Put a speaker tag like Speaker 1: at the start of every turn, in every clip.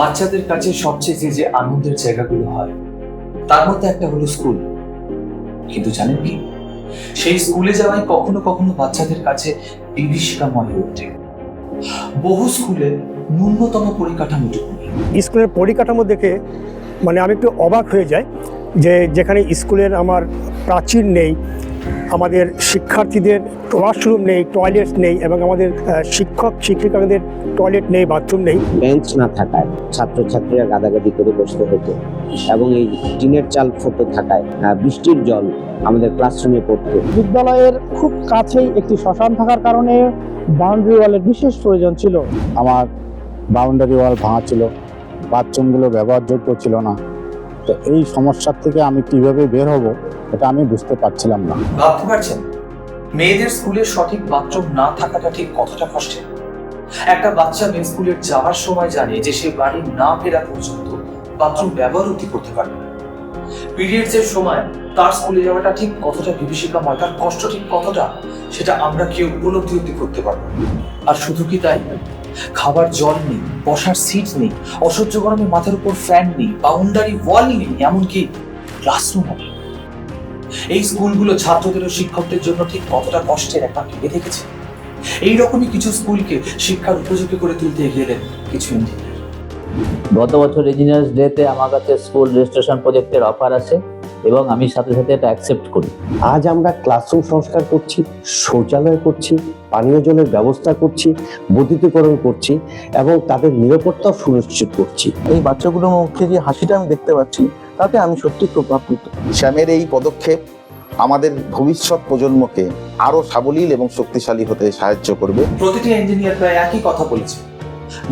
Speaker 1: বাচ্চাদের কাছে সবচেয়ে যে আনন্দের জায়গাগুলো হয় তার মধ্যে একটা হলো স্কুল। কিন্তু জানেন কি, সেই স্কুলে যাওয়াই কখনো কখনো বাচ্চাদের কাছে বিভীষিকাময় হয়ে ওঠে। বহু স্কুলে ন্যূনতম পরিকাঠামোটুকু নেই।
Speaker 2: স্কুলের পরিকাঠামো দেখে আমি একটু অবাক হয়ে যাই যে যেখানে স্কুলের আমার প্রাচীর নেই, আমাদের শিক্ষার্থীদের ওয়াশরুম নেই, টয়লেট নেই, এবং আমাদের শিক্ষক শিক্ষিকাদের টয়লেট নেই, বাথরুম নেই।
Speaker 3: বেঞ্চ না থাকায় ছাত্রছাত্রীরা গাদাগাদি করে বসতে হতো, এবং এই টিনের চাল ফুটো থাকায় বৃষ্টির জল আমাদের ক্লাসরুমে পড়তো।
Speaker 4: বিদ্যালয়ের খুব কাছেই একটি শ্মশান থাকার কারণে বাউন্ডারি ওয়ালের বিশেষ প্রয়োজন ছিল।
Speaker 5: আমার বাউন্ডারি ওয়াল ভাঙা ছিল, বাথরুমগুলো ব্যবহারযোগ্য ছিল না। তো এই সমস্যার থেকে আমি কিভাবে বের হব এটা আমি বুঝতে পারছিলাম না।
Speaker 1: ভাবতে পারছেন মেয়েদের স্কুলে সঠিক বাথরুম না থাকাটা ঠিক কতটা কষ্টের? একটা বাচ্চা মেয়ে স্কুলে যাওয়ার সময় জানে যে সে বাড়ি না ফেরা পর্যন্ত বাথরুম ব্যবহার করতে পারবে না। পিরিয়ডস এর সময় তার স্কুলে যাওয়াটা ঠিক কতটা বিভীষিকাময়, তার কষ্ট ঠিক কতটা, সেটা আমরা কেউ উপলব্ধি করতে পারবো। আর শুধু কি তাই, খাবার জল নেই, বসার সিট নেই, অসহ্য গরমে মাথার উপর ফ্যান নেই, বাউন্ডারি ওয়াল নেই, এমনকি ক্লাসরুম নেই। এই স্কুলগুলো ছাত্রদের ও শিক্ষকদের জন্য ঠিক কতটা কষ্টের একটা ভেবে দেখেছে। এইরকমই কিছু স্কুলকে শিক্ষার উপযোগী করে তুলতে এগিয়ে এলেন কিছু ইঞ্জিনিয়ার।
Speaker 6: গত বছর ইঞ্জিনিয়ার্স ডেতে আমার কাছে স্কুল রেজিস্ট্রেশন প্রজেক্টের অফার আসে এবং আমি সাথে সাথে এটা অ্যাকসেপ্ট করি।
Speaker 3: আজ আমরা ক্লাসরুম সংস্কার করছি, শৌচালয় করছি, পানীয় জলের ব্যবস্থা করছি, বৈদ্যুতিকরণ করছি, এবং তাদের নিরাপত্তাও সুনিশ্চিত করছি।
Speaker 7: এই বাচ্চাগুলোর মুখে যে হাসিটা আমি দেখতে পাচ্ছি তাতে আমি সত্যি প্রভাবিত।
Speaker 8: শ্যামের এই পদক্ষেপ আমাদের ভবিষ্যৎ প্রজন্মকে আরো সাবলীল এবং শক্তিশালী হতে সাহায্য করবে।
Speaker 1: প্রতিটি ইঞ্জিনিয়ার প্রায় একই কথা বলেছে,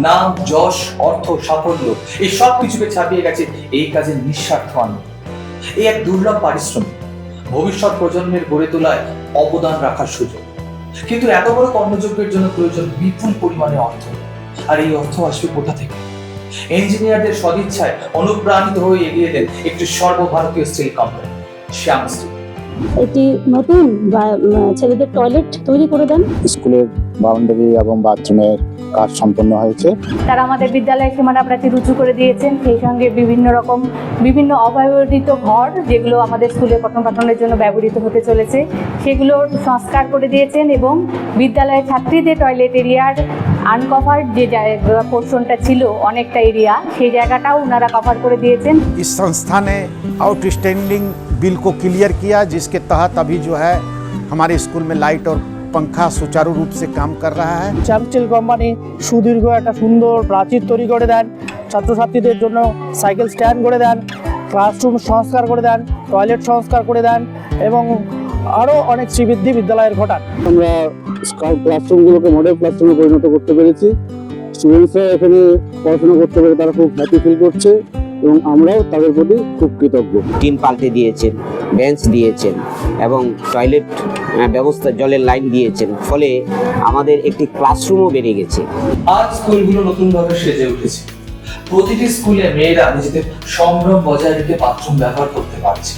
Speaker 1: নাম, যশ, অর্থ, সাফল্য এই সব কিছুকে ছাপিয়ে গেছে এই কাজের নিঃস্বার্থ আনন্দ। এই এক দুর্লভ পারিশ্রমিক ভবিষ্যৎ প্রজন্মের গড়ে তোলায় অবদান রাখার সুযোগ। কিন্তু এত বড় কর্মযজ্ঞের জন্য প্রয়োজন বিপুল পরিমাণে অর্থ। আর এই অর্থ আসবে কোথা থেকে? ইঞ্জিনিয়ারদের সদিচ্ছায় অনুপ্রাণিত হয়ে এগিয়ে দেন একটি সর্বভারতীয় স্টিল কোম্পানি, শ্যাম স্টিল।
Speaker 9: একটি নতুন ছেলেদের টয়লেট তৈরি করে দেন।
Speaker 5: স্কুলের বাউন্ডারি এবং বাথরুমের কাজ সম্পন্ন হয়েছে।
Speaker 10: তারা আমাদের বিদ্যালয়ের সীমানা প্রাচীর উঁচু করে দিয়েছেন, সেই সঙ্গে বিভিন্ন অব্যবহৃত ঘর যেগুলো আমাদের স্কুলের পঠন পাঠনের জন্য ব্যবহৃত হতে চলেছে সেগুলো সংস্কার করে দিয়েছেন, এবং বিদ্যালয়ের ছাত্রীদের টয়লেট এরিয়ার আনকভার যে পোর্শনটা ছিল অনেকটা এরিয়া, সেই জায়গাটাও ওনারা কভার করে দিয়েছেন।
Speaker 11: इस संस्था ने आउटस्टैंडिंग बिल को क्लियर किया, जिसके तहत अभी जो है हमारे स्कूल में लाइट और पंखा सुचारू रूप से काम कर रहा है।
Speaker 4: শ্যাম স্টিল কোম্পানি সুদীর্ঘ একটা সুন্দর প্রাচীর তৈরি করে দেন, ছাত্রছাত্রীদের জন্য সাইকেল স্ট্যান্ড করে দেন, ক্লাসরুম সংস্কার করে দেন, টয়লেট সংস্কার করে দেন, এবং আরও অনেক শ্রীবৃদ্ধি বিদ্যালয়ের ঘটান।
Speaker 5: আমরা স্কাউট ক্লাসরুমগুলোকে মডেল ক্লাসরুমে পরিণত করতে পেরেছি। স্টুডেন্টসরা এখানে পড়াশোনা করতে পেরে তারা খুব হ্যাপি ফিল করছে, এবং আমরাও তাদের প্রতি খুব কৃতজ্ঞ।
Speaker 3: টিন পাল্টে দিয়েছেন, বেঞ্চ দিয়েছেন, এবং টয়লেট ব্যবস্থা, জলের লাইন দিয়েছেন, ফলে আমাদের একটি ক্লাসরুমও বেড়ে গেছে।
Speaker 1: আজ স্কুলগুলো নতুনভাবে সেজে উঠেছে। প্রতিটি স্কুলে মেয়েরা নিজেদের সম্ভ্রম বজায় রেখে বাথরুম ব্যবহার করতে পারছে।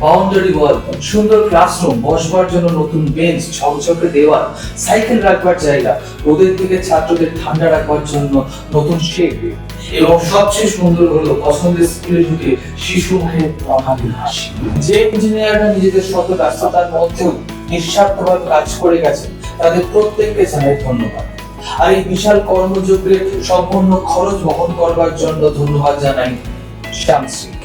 Speaker 1: বাউন্ডারি ওয়াল, সুন্দর ক্লাসরুম, বসবার জন্য নতুন বেঞ্চ, ঝকঝকে দেওয়াল, সাইকেল রাখবার জায়গা, রোদের থেকে ছাত্রদের ঠান্ডা রাখবার জন্য নতুন শেড, এবং সবচেয়ে সুন্দর হলো পছন্দের স্কুলে ঢুকে শিশু মুখে প্রভাবী হাসি। যে ইঞ্জিনিয়াররা নিজেদের শত ব্যস্ততার মধ্যেও নিঃস্বার্থভাবে কাজ করে গেছে তাদের প্রত্যেককে জানাই ধন্যবাদ। আর এই বিশাল কর্মযজ্ঞের সম্পূর্ণ খরচ বহন করবার জন্য ধন্যবাদ জানাই শ্যাম স্টিল।